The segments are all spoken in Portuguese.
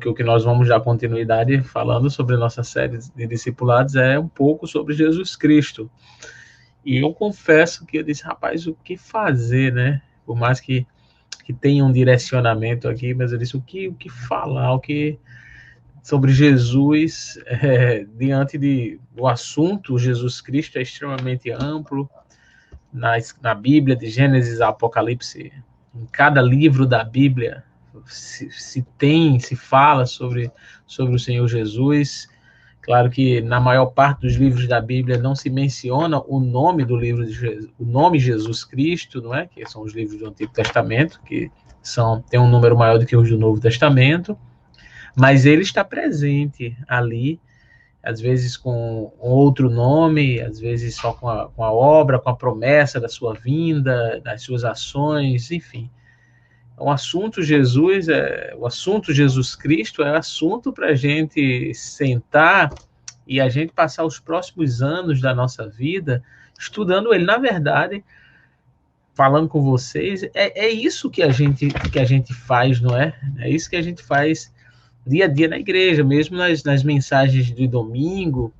porque o que nós vamos dar continuidade falando sobre nossa série de discipulados é um pouco sobre Jesus Cristo. E eu confesso que eu disse, rapaz, o que fazer, né? Por mais que tenha um direcionamento aqui, mas eu disse, o que falar, sobre Jesus, diante do assunto. Jesus Cristo é extremamente amplo, na Bíblia, de Gênesis a Apocalipse, em cada livro da Bíblia, se fala sobre o Senhor Jesus. Claro que na maior parte dos livros da Bíblia não se menciona o nome do livro o nome Jesus Cristo, não é? Que são os livros do Antigo Testamento, que tem um número maior do que os do Novo Testamento, mas ele está presente ali, às vezes com outro nome, às vezes só com a obra, com a promessa da sua vinda, das suas ações, enfim. O assunto Jesus Cristo é assunto para a gente sentar e a gente passar os próximos anos da nossa vida estudando ele. Na verdade, falando com vocês, é isso que a gente faz, não é? É isso que a gente faz dia a dia na igreja, mesmo nas mensagens de domingo.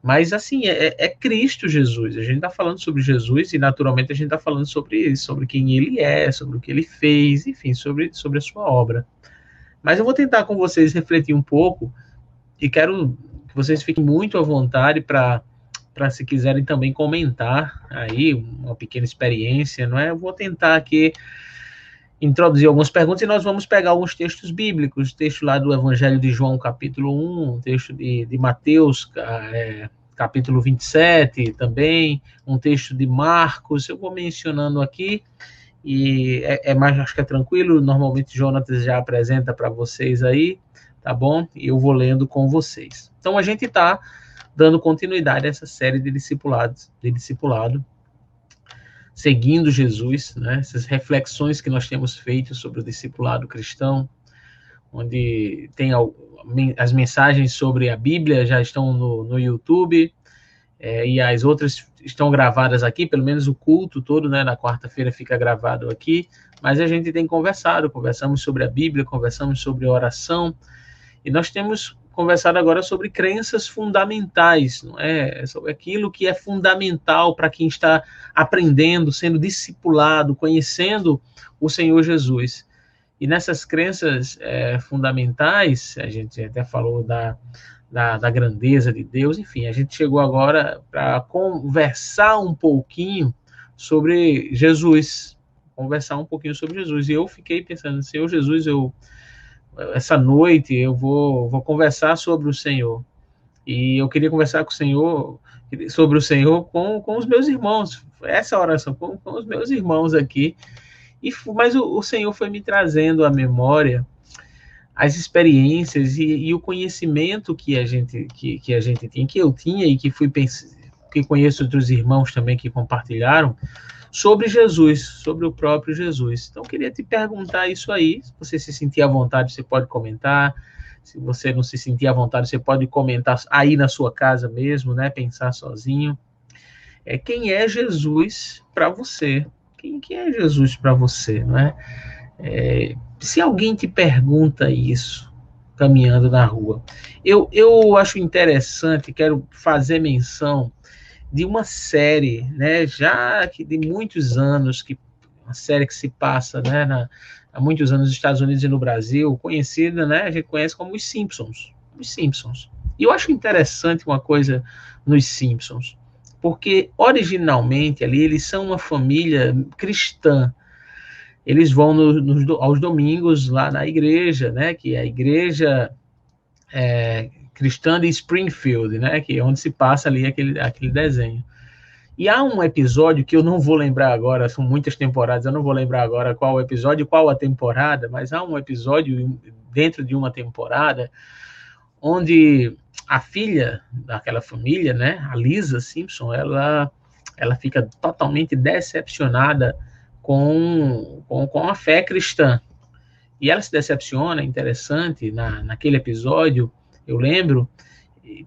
Mas, assim, é Cristo Jesus. A gente está falando sobre Jesus e, naturalmente, a gente está falando sobre isso, sobre quem ele é, sobre o que ele fez, enfim, sobre a sua obra. Mas eu vou tentar com vocês refletir um pouco e quero que vocês fiquem muito à vontade para se quiserem também comentar aí uma pequena experiência, não é? Eu vou tentar aqui introduzir algumas perguntas e nós vamos pegar alguns textos bíblicos, texto lá do Evangelho de João, capítulo 1, um texto de Mateus, capítulo 27 também, um texto de Marcos. Eu vou mencionando aqui e acho que é tranquilo. Normalmente Jonatas já apresenta para vocês aí, tá bom? E eu vou lendo com vocês. Então a gente está dando continuidade a essa série de discipulado, seguindo Jesus, né? Essas reflexões que nós temos feito sobre o discipulado cristão, onde tem as mensagens sobre a Bíblia já estão no YouTube, e as outras estão gravadas aqui, pelo menos o culto todo, né, na quarta-feira fica gravado aqui, mas a gente tem conversamos sobre a Bíblia, conversamos sobre oração, e nós temos conversado agora sobre crenças fundamentais, não é? Sobre aquilo que é fundamental para quem está aprendendo, sendo discipulado, conhecendo o Senhor Jesus. E nessas crenças fundamentais, a gente até falou da grandeza de Deus, enfim, a gente chegou agora para conversar um pouquinho sobre Jesus, e eu fiquei pensando, Senhor Jesus, essa noite eu vou conversar sobre o Senhor, e eu queria conversar sobre o Senhor com os meus irmãos, essa oração com os meus irmãos aqui, mas o Senhor foi me trazendo à memória as experiências e o conhecimento que a gente tinha, que eu tinha e que conheço outros irmãos também que compartilharam, sobre Jesus, sobre o próprio Jesus. Então, eu queria te perguntar isso aí. Se você se sentir à vontade, você pode comentar. Se você não se sentir à vontade, você pode comentar aí na sua casa mesmo, né? Pensar sozinho. Quem é Jesus para você? Quem é Jesus para você, não é? Se alguém te pergunta isso, caminhando na rua, eu acho interessante, quero fazer menção de uma série, né, já que de muitos anos, uma série que se passa, né, há muitos anos nos Estados Unidos e no Brasil, conhecida, né, a gente conhece como Os Simpsons. E eu acho interessante uma coisa nos Simpsons, porque originalmente ali eles são uma família cristã. Eles vão aos domingos lá na igreja, né, que é a igreja cristã de Springfield, né, que é onde se passa ali aquele desenho. E há um episódio que eu não vou lembrar agora, são muitas temporadas, eu não vou lembrar agora qual o episódio, qual a temporada, mas há um episódio dentro de uma temporada onde a filha daquela família, né, a Lisa Simpson, ela fica totalmente decepcionada com a fé cristã. E ela se decepciona, interessante, naquele episódio, eu lembro,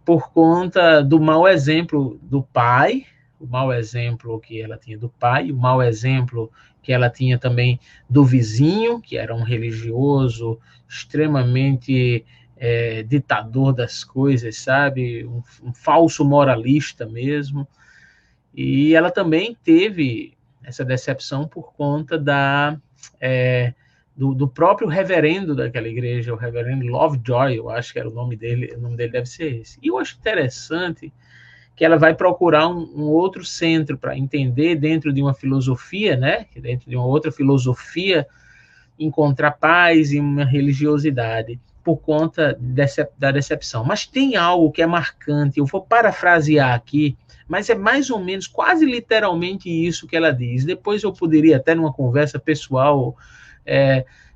por conta do mau exemplo do pai. o mau exemplo que ela tinha do pai, o mau exemplo que ela tinha também do vizinho, que era um religioso extremamente ditador das coisas, sabe? Um falso moralista mesmo. E ela também teve essa decepção por conta do próprio reverendo daquela igreja, o reverendo Lovejoy, eu acho que era o nome dele deve ser esse. E eu acho interessante que ela vai procurar um outro centro para entender dentro de uma filosofia, né? Dentro de uma outra filosofia, encontrar paz e uma religiosidade por conta da decepção. Mas tem algo que é marcante, eu vou parafrasear aqui, mas é mais ou menos, quase literalmente isso que ela diz. Depois eu poderia até numa conversa pessoal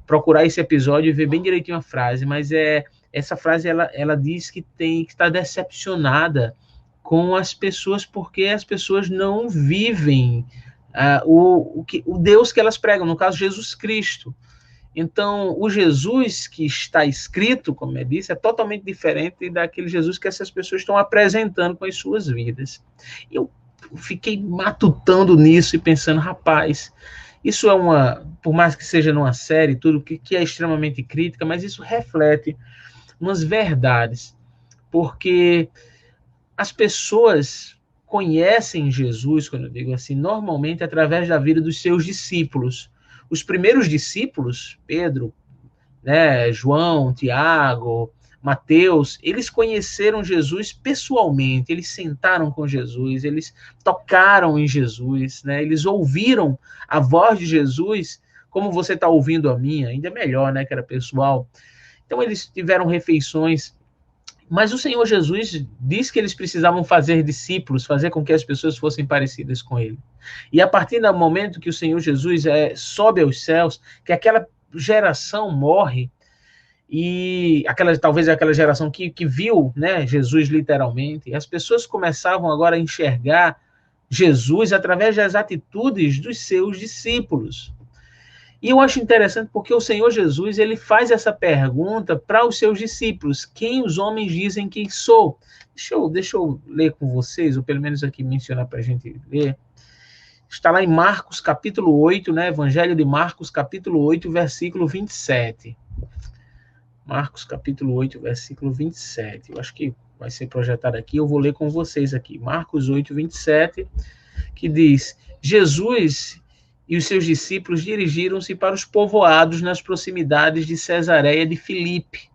procurar esse episódio e ver bem direitinho a frase, mas essa frase ela diz que está decepcionada com as pessoas porque as pessoas não vivem o Deus que elas pregam, no caso Jesus Cristo. Então, o Jesus que está escrito, como eu disse, é totalmente diferente daquele Jesus que essas pessoas estão apresentando com as suas vidas. Eu fiquei matutando nisso e pensando, rapaz, isso por mais que seja numa série, tudo que é extremamente crítica, mas isso reflete umas verdades, porque as pessoas conhecem Jesus, quando eu digo assim, normalmente através da vida dos seus discípulos. Os primeiros discípulos, Pedro, né, João, Tiago, Mateus, eles conheceram Jesus pessoalmente, eles sentaram com Jesus, eles tocaram em Jesus, né, eles ouviram a voz de Jesus, como você está ouvindo a minha, ainda melhor, né, que era pessoal. Então eles tiveram refeições, mas o Senhor Jesus disse que eles precisavam fazer discípulos, fazer com que as pessoas fossem parecidas com ele. E a partir do momento que o Senhor Jesus sobe aos céus, que aquela geração morre, e talvez aquela geração que viu, né, Jesus literalmente, as pessoas começavam agora a enxergar Jesus através das atitudes dos seus discípulos. E eu acho interessante porque o Senhor Jesus ele faz essa pergunta para os seus discípulos: quem os homens dizem que sou? Deixa eu ler com vocês, ou pelo menos aqui mencionar para a gente ler. Está lá em Marcos capítulo 8, né? Evangelho de Marcos capítulo 8, versículo 27. Marcos capítulo 8, versículo 27. Eu acho que vai ser projetado aqui, eu vou ler com vocês aqui. Marcos 8, 27, que diz: Jesus e os seus discípulos dirigiram-se para os povoados nas proximidades de Cesareia de Filipe.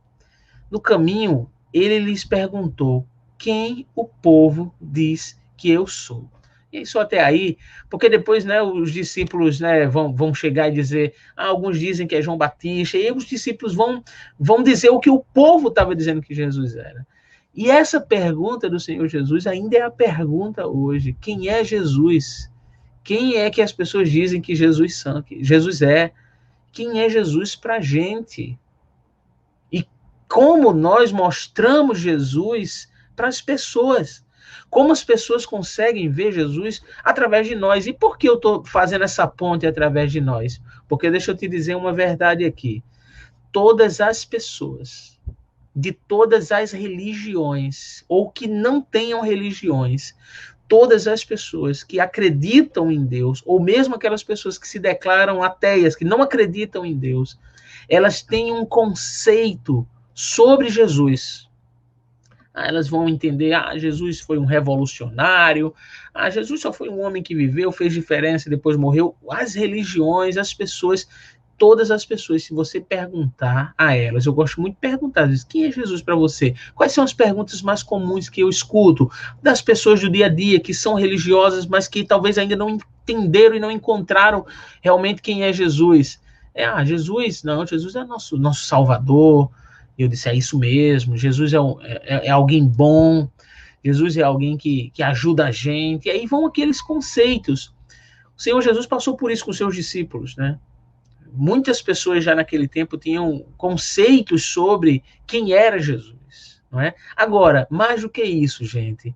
No caminho, ele lhes perguntou: quem o povo diz que eu sou? E isso até aí, porque depois, né, os discípulos, né, vão chegar e dizer, alguns dizem que é João Batista, e aí os discípulos vão dizer o que o povo estava dizendo que Jesus era. E essa pergunta do Senhor Jesus ainda é a pergunta hoje: quem é Jesus? Quem é que as pessoas dizem que Jesus é? Quem é Jesus para a gente? E como nós mostramos Jesus para as pessoas? Como as pessoas conseguem ver Jesus através de nós? E por que eu estou fazendo essa ponte através de nós? Porque deixa eu te dizer uma verdade aqui. Todas as pessoas, de todas as religiões, ou que não tenham religiões, todas as pessoas que acreditam em Deus, ou mesmo aquelas pessoas que se declaram ateias, que não acreditam em Deus, elas têm um conceito sobre Jesus. Elas vão entender, Jesus foi um revolucionário, Jesus só foi um homem que viveu, fez diferença, depois morreu. As religiões, as pessoas, todas as pessoas, se você perguntar a elas, eu gosto muito de perguntar, quem é Jesus para você? Quais são as perguntas mais comuns que eu escuto das pessoas do dia a dia, que são religiosas, mas que talvez ainda não entenderam e não encontraram realmente quem é Jesus? Jesus é nosso Salvador. Eu disse, é isso mesmo, Jesus é alguém bom, Jesus é alguém que ajuda a gente. E aí vão aqueles conceitos. O Senhor Jesus passou por isso com os seus discípulos, né? Muitas pessoas já naquele tempo tinham conceitos sobre quem era Jesus, não é? Agora, mais do que isso, gente,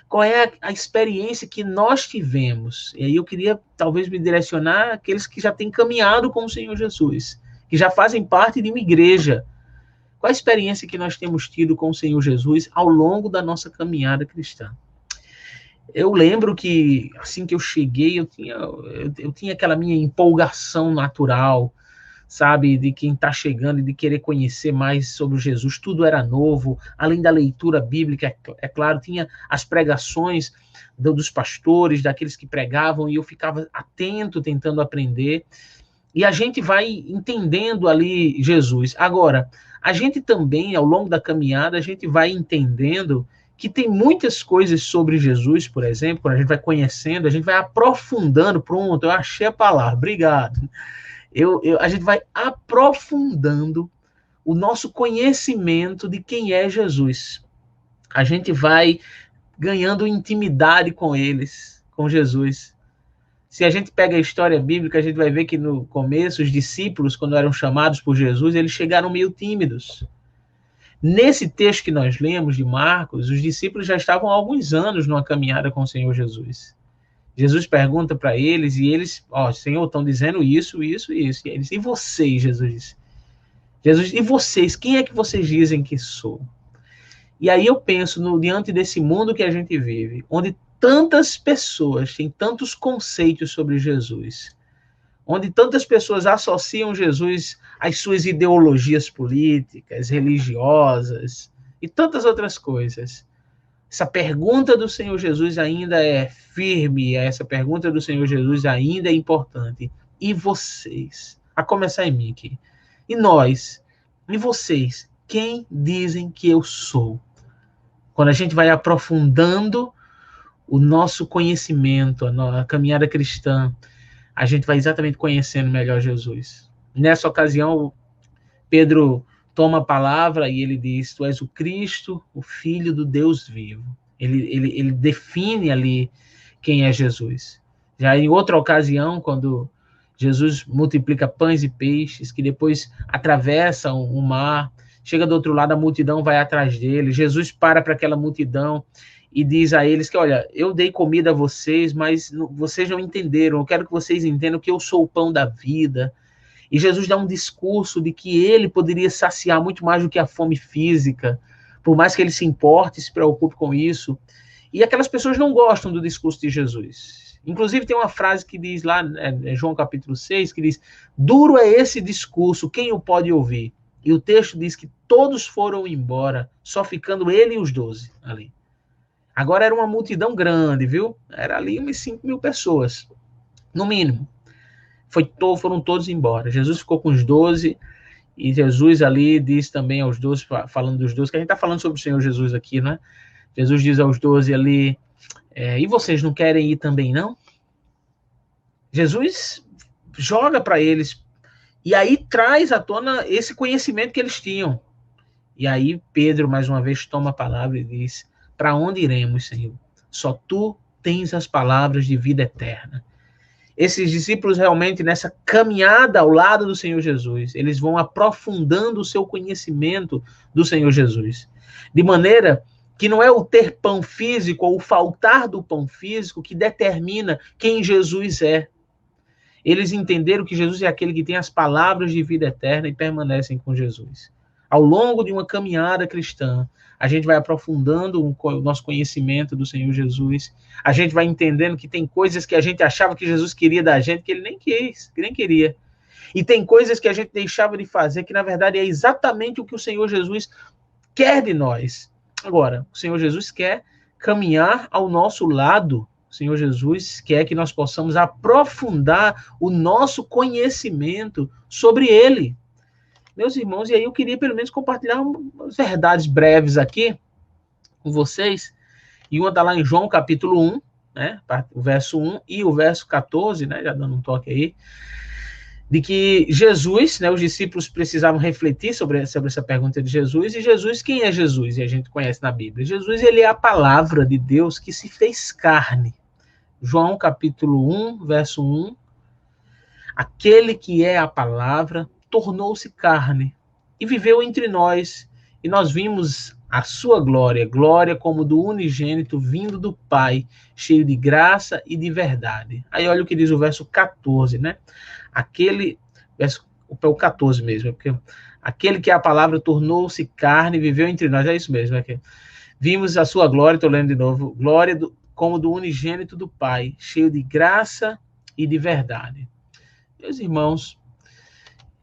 qual é a experiência que nós tivemos? E aí eu queria talvez me direcionar àqueles que já têm caminhado com o Senhor Jesus, que já fazem parte de uma igreja. Qual a experiência que nós temos tido com o Senhor Jesus ao longo da nossa caminhada cristã? Eu lembro que, assim que eu cheguei, eu tinha aquela minha empolgação natural, sabe, de quem está chegando e de querer conhecer mais sobre Jesus. Tudo era novo, além da leitura bíblica, é claro, tinha as pregações dos pastores, daqueles que pregavam, e eu ficava atento, tentando aprender. E a gente vai entendendo ali Jesus. Agora, a gente também, ao longo da caminhada, a gente vai entendendo que tem muitas coisas sobre Jesus, por exemplo, quando a gente vai conhecendo, a gente vai aprofundando. Pronto, eu achei a palavra, obrigado. A gente vai aprofundando o nosso conhecimento de quem é Jesus. A gente vai ganhando intimidade com eles, com Jesus. Se a gente pega a história bíblica, a gente vai ver que no começo, os discípulos, quando eram chamados por Jesus, eles chegaram meio tímidos. Nesse texto que nós lemos de Marcos, os discípulos já estavam há alguns anos numa caminhada com o Senhor Jesus. Jesus pergunta para eles, e eles, Senhor, estão dizendo isso, isso, isso. E eles, e vocês, Jesus disse? Jesus, e vocês? Quem é que vocês dizem que sou? E aí eu penso, diante desse mundo que a gente vive, onde tantas pessoas têm tantos conceitos sobre Jesus, onde tantas pessoas associam Jesus às suas ideologias políticas, religiosas e tantas outras coisas. Essa pergunta do Senhor Jesus ainda é firme, essa pergunta do Senhor Jesus ainda é importante. E vocês? A começar em mim aqui. E nós? E vocês? Quem dizem que eu sou? Quando a gente vai aprofundando o nosso conhecimento, a caminhada cristã, a gente vai exatamente conhecendo melhor Jesus. Nessa ocasião, Pedro toma a palavra e ele diz, tu és o Cristo, o Filho do Deus vivo. Ele define ali quem é Jesus. Já em outra ocasião, quando Jesus multiplica pães e peixes, que depois atravessam o mar, chega do outro lado, a multidão vai atrás dele, Jesus para aquela multidão e diz a eles que, olha, eu dei comida a vocês, mas vocês não entenderam, eu quero que vocês entendam que eu sou o pão da vida. E Jesus dá um discurso de que ele poderia saciar muito mais do que a fome física, por mais que ele se importe, se preocupe com isso. E aquelas pessoas não gostam do discurso de Jesus. Inclusive tem uma frase que diz lá, João capítulo 6, que diz, duro é esse discurso, quem o pode ouvir? E o texto diz que todos foram embora, só ficando ele e os 12 ali. Agora era uma multidão grande, viu? Era ali umas 5.000 pessoas, no mínimo. Foram todos embora. Jesus ficou com os 12, e Jesus ali diz também aos 12, falando dos 12, que a gente está falando sobre o Senhor Jesus aqui, né? Jesus diz aos 12 ali, e vocês não querem ir também, não? Jesus joga para eles, e aí traz à tona esse conhecimento que eles tinham. E aí Pedro, mais uma vez, toma a palavra e diz, para onde iremos, Senhor? Só tu tens as palavras de vida eterna. Esses discípulos realmente, nessa caminhada ao lado do Senhor Jesus, eles vão aprofundando o seu conhecimento do Senhor Jesus. De maneira que não é o ter pão físico ou o faltar do pão físico que determina quem Jesus é. Eles entenderam que Jesus é aquele que tem as palavras de vida eterna e permanecem com Jesus. Ao longo de uma caminhada cristã, a gente vai aprofundando o nosso conhecimento do Senhor Jesus, a gente vai entendendo que tem coisas que a gente achava que Jesus queria da gente, que ele nem quis, que nem queria. E tem coisas que a gente deixava de fazer, que na verdade é exatamente o que o Senhor Jesus quer de nós. Agora, o Senhor Jesus quer caminhar ao nosso lado. O Senhor Jesus quer que nós possamos aprofundar o nosso conhecimento sobre Ele. Meus irmãos, e aí eu queria pelo menos compartilhar umas verdades breves aqui com vocês. E uma está lá em João capítulo 1, né, o verso 1 e o verso 14, né, já dando um toque aí, de que Jesus, né, os discípulos precisavam refletir sobre essa pergunta de Jesus. E Jesus, quem é Jesus? E a gente conhece na Bíblia. Jesus, ele é a palavra de Deus que se fez carne. João capítulo 1, verso 1. Aquele que é a palavra tornou-se carne e viveu entre nós. E nós vimos a sua glória, glória como do unigênito vindo do Pai, cheio de graça e de verdade. Aí olha o que diz o verso 14, né? O 14 mesmo, porque aquele que é a palavra tornou-se carne e viveu entre nós. É isso mesmo, é que vimos a sua glória, estou lendo de novo, glória como do unigênito do Pai, cheio de graça e de verdade. Meus irmãos,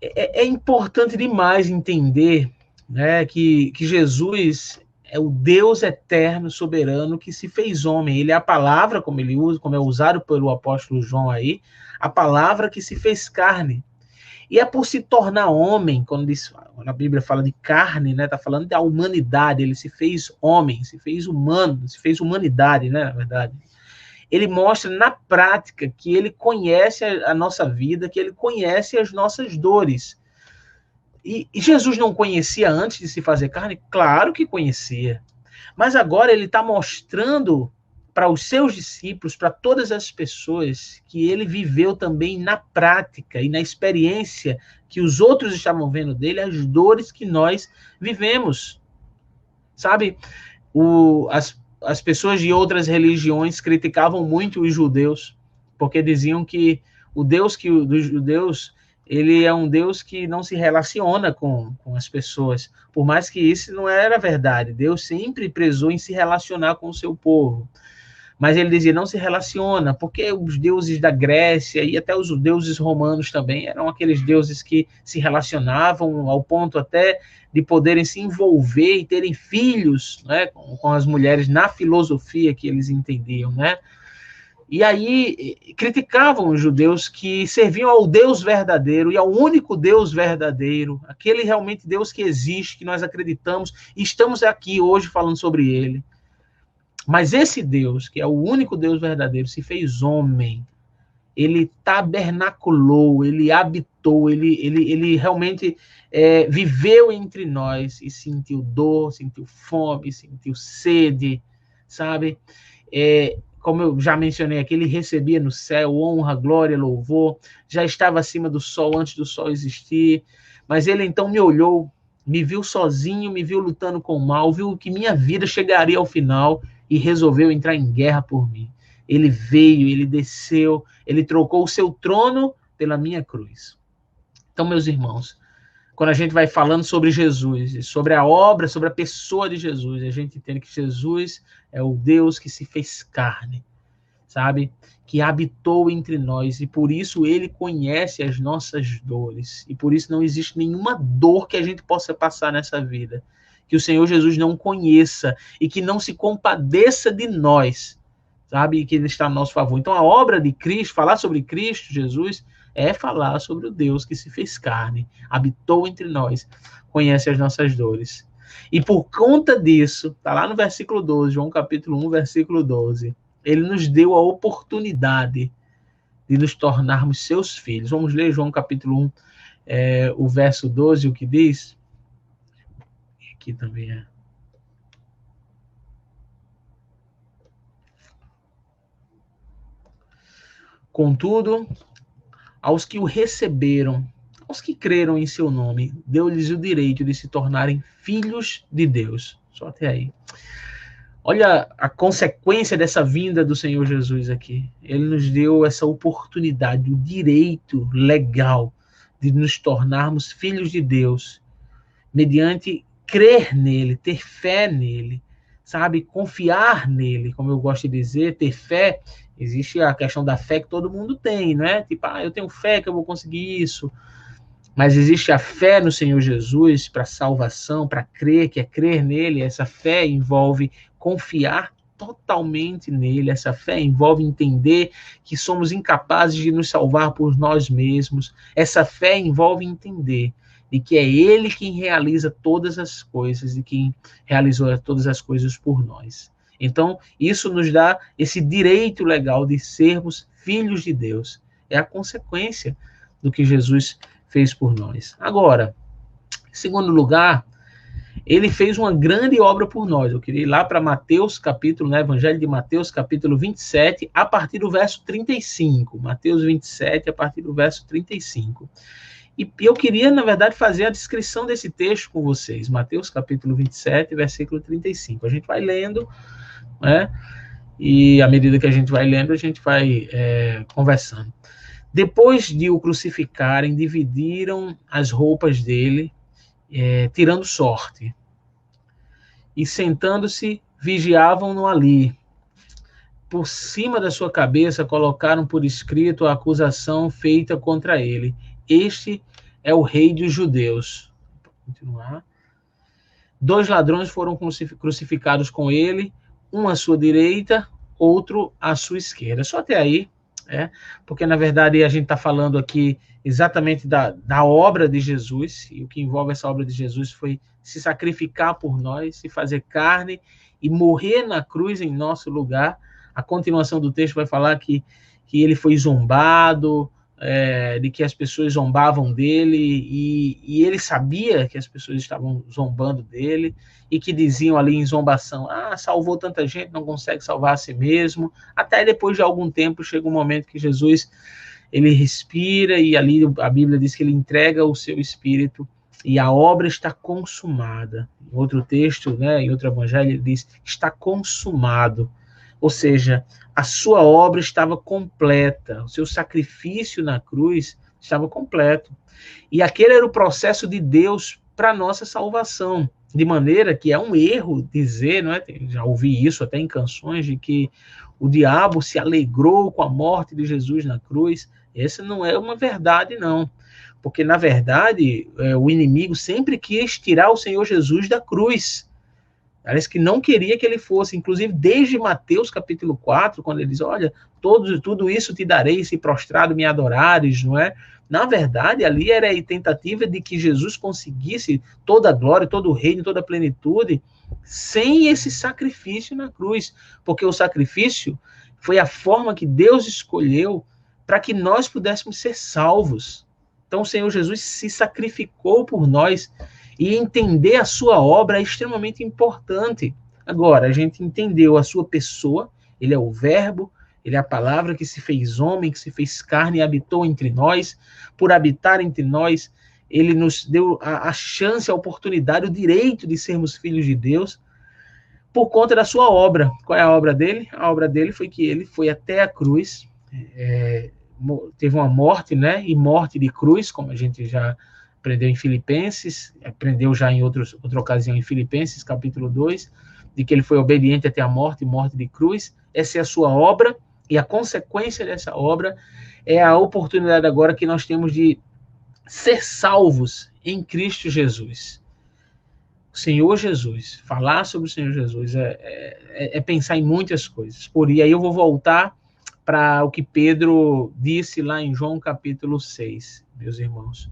é importante demais entender, né, que Jesus é o Deus eterno, soberano, que se fez homem. Ele é a palavra, como ele usa, como é usado pelo apóstolo João aí, a palavra que se fez carne. E é por se tornar homem, quando a Bíblia fala de carne, né, está falando da humanidade, ele se fez homem, se fez humano, se fez humanidade, né, na verdade. Ele mostra na prática que ele conhece a nossa vida, que ele conhece as nossas dores. E Jesus não conhecia antes de se fazer carne? Claro que conhecia. Mas agora ele está mostrando para os seus discípulos, para todas as pessoas, que ele viveu também na prática e na experiência que os outros estavam vendo dele, as dores que nós vivemos. Sabe, as pessoas de outras religiões criticavam muito os judeus, porque diziam que o Deus dos judeus, ele é um Deus que não se relaciona com as pessoas, por mais que isso não era verdade. Deus sempre prezou em se relacionar com o seu povo. Mas ele dizia, não se relaciona, porque os deuses da Grécia e até os deuses romanos também eram aqueles deuses que se relacionavam ao ponto até de poderem se envolver e terem filhos, né, com as mulheres na filosofia que eles entendiam, né? E aí criticavam os judeus que serviam ao Deus verdadeiro e ao único Deus verdadeiro, aquele realmente Deus que existe, que nós acreditamos e estamos aqui hoje falando sobre ele. Mas esse Deus, que é o único Deus verdadeiro, se fez homem, ele tabernaculou, ele habitou, ele realmente viveu entre nós e sentiu dor, sentiu fome, sentiu sede, sabe? Como eu já mencionei aqui, ele recebia no céu honra, glória, louvor, já estava acima do sol antes do sol existir, mas ele então me olhou, me viu sozinho, me viu lutando com o mal, viu que minha vida chegaria ao final e resolveu entrar em guerra por mim. Ele veio, ele desceu, ele trocou o seu trono pela minha cruz. Então, meus irmãos, quando a gente vai falando sobre Jesus, sobre a obra, sobre a pessoa de Jesus, a gente entende que Jesus é o Deus que se fez carne, sabe? Que habitou entre nós, e por isso ele conhece as nossas dores, e por isso não existe nenhuma dor que a gente possa passar nessa vida que o Senhor Jesus não conheça e que não se compadeça de nós, sabe? E que ele está a nosso favor. Então, a obra de Cristo, falar sobre Cristo Jesus, é falar sobre o Deus que se fez carne, habitou entre nós, conhece as nossas dores. E por conta disso, está lá no versículo 12, João capítulo 1, versículo 12, ele nos deu a oportunidade de nos tornarmos seus filhos. Vamos ler João capítulo 1, o verso 12, o que diz? Aqui também é. Contudo, aos que o receberam, aos que creram em seu nome, deu-lhes o direito de se tornarem filhos de Deus. Só até aí. Olha a consequência dessa vinda do Senhor Jesus aqui. Ele nos deu essa oportunidade, o direito legal de nos tornarmos filhos de Deus, mediante crer nele, ter fé nele, sabe? Confiar nele, como eu gosto de dizer, ter fé. Existe a questão da fé que todo mundo tem, não é? Tipo, eu tenho fé que eu vou conseguir isso. Mas existe a fé no Senhor Jesus para salvação, para crer, que é crer nele. Essa fé envolve confiar totalmente nele. Essa fé envolve entender que somos incapazes de nos salvar por nós mesmos. Essa fé envolve entender de que é ele quem realiza todas as coisas e quem realizou todas as coisas por nós. Então, isso nos dá esse direito legal de sermos filhos de Deus. É a consequência do que Jesus fez por nós. Agora, em segundo lugar, ele fez uma grande obra por nós. Eu queria ir lá para Mateus, capítulo, né, Evangelho de Mateus, capítulo 27, a partir do verso 35. Mateus 27, a partir do verso 35. E eu queria, na verdade, fazer a descrição desse texto com vocês. Mateus, capítulo 27, versículo 35. A gente vai lendo, né? E à medida que a gente vai lendo, a gente vai conversando. Depois de o crucificarem, dividiram as roupas dele, tirando sorte. E sentando-se, vigiavam-no ali. por cima da sua cabeça, colocaram por escrito a acusação feita contra ele. Este é o rei dos judeus. Vou continuar. 2 ladrões foram crucificados com ele, um à sua direita, outro à sua esquerda. Só até aí, porque na verdade a gente está falando aqui exatamente da obra de Jesus, e o que envolve essa obra de Jesus foi se sacrificar por nós, se fazer carne e morrer na cruz em nosso lugar. A continuação do texto vai falar que ele foi zombado, de que as pessoas zombavam dele, e ele sabia que as pessoas estavam zombando dele, e que diziam ali em zombação, salvou tanta gente, não consegue salvar a si mesmo. Até depois de algum tempo chega um momento que Jesus, ele respira, e ali a Bíblia diz que ele entrega o seu espírito, e a obra está consumada. Em outro texto, em outro evangelho, ele diz, está consumado. Ou seja, a sua obra estava completa, o seu sacrifício na cruz estava completo. E aquele era o processo de Deus para a nossa salvação. De maneira que é um erro dizer, já ouvi isso até em canções, de que o diabo se alegrou com a morte de Jesus na cruz. Essa não é uma verdade, não. Porque, na verdade, o inimigo sempre quis tirar o Senhor Jesus da cruz. Parece que não queria que ele fosse, inclusive desde Mateus capítulo 4, quando ele diz, olha, tudo isso te darei se prostrado me adorares, não é? Na verdade, ali era a tentativa de que Jesus conseguisse toda a glória, todo o reino, toda a plenitude, sem esse sacrifício na cruz, porque o sacrifício foi a forma que Deus escolheu para que nós pudéssemos ser salvos. Então o Senhor Jesus se sacrificou por nós, e entender a sua obra é extremamente importante. Agora, a gente entendeu a sua pessoa, ele é o verbo, ele é a palavra que se fez homem, que se fez carne e habitou entre nós. Por habitar entre nós, ele nos deu a chance, a oportunidade, o direito de sermos filhos de Deus, por conta da sua obra. Qual é a obra dele? A obra dele foi que ele foi até a cruz, teve uma morte, e morte de cruz, como a gente já aprendeu em Filipenses, aprendeu já em outra ocasião em Filipenses, capítulo 2, de que ele foi obediente até a morte de cruz. Essa é a sua obra, e a consequência dessa obra é a oportunidade agora que nós temos de ser salvos em Cristo Jesus. O Senhor Jesus, falar sobre o Senhor Jesus é pensar em muitas coisas. E aí eu vou voltar para o que Pedro disse lá em João capítulo 6, meus irmãos.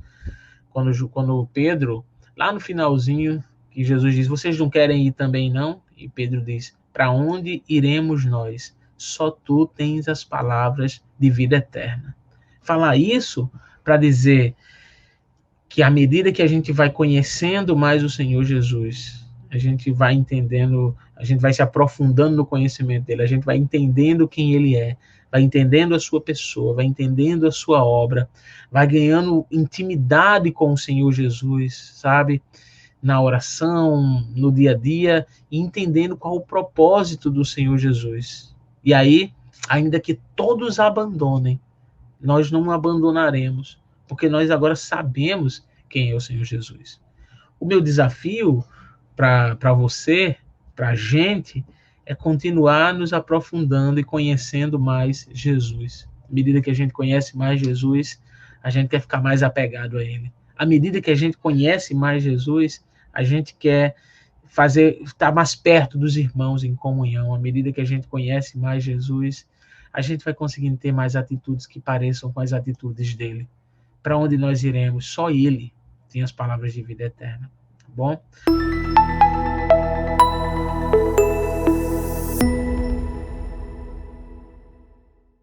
Quando Pedro, lá no finalzinho, que Jesus diz, vocês não querem ir também não? E Pedro diz, para onde iremos nós? Só tu tens as palavras de vida eterna. Falar isso para dizer que à medida que a gente vai conhecendo mais o Senhor Jesus, a gente vai entendendo, a gente vai se aprofundando no conhecimento dele, a gente vai entendendo quem ele é, vai entendendo a sua pessoa, vai entendendo a sua obra, vai ganhando intimidade com o Senhor Jesus, sabe? Na oração, no dia a dia, e entendendo qual o propósito do Senhor Jesus. E aí, ainda que todos abandonem, nós não abandonaremos, porque nós agora sabemos quem é o Senhor Jesus. O meu desafio para você, para a gente, é continuar nos aprofundando e conhecendo mais Jesus. À medida que a gente conhece mais Jesus, a gente quer ficar mais apegado a ele. À medida que a gente conhece mais Jesus, a gente quer estar mais perto dos irmãos em comunhão. À medida que a gente conhece mais Jesus, a gente vai conseguindo ter mais atitudes que pareçam com as atitudes dele. Para onde nós iremos? Só ele tem as palavras de vida eterna. Tá bom?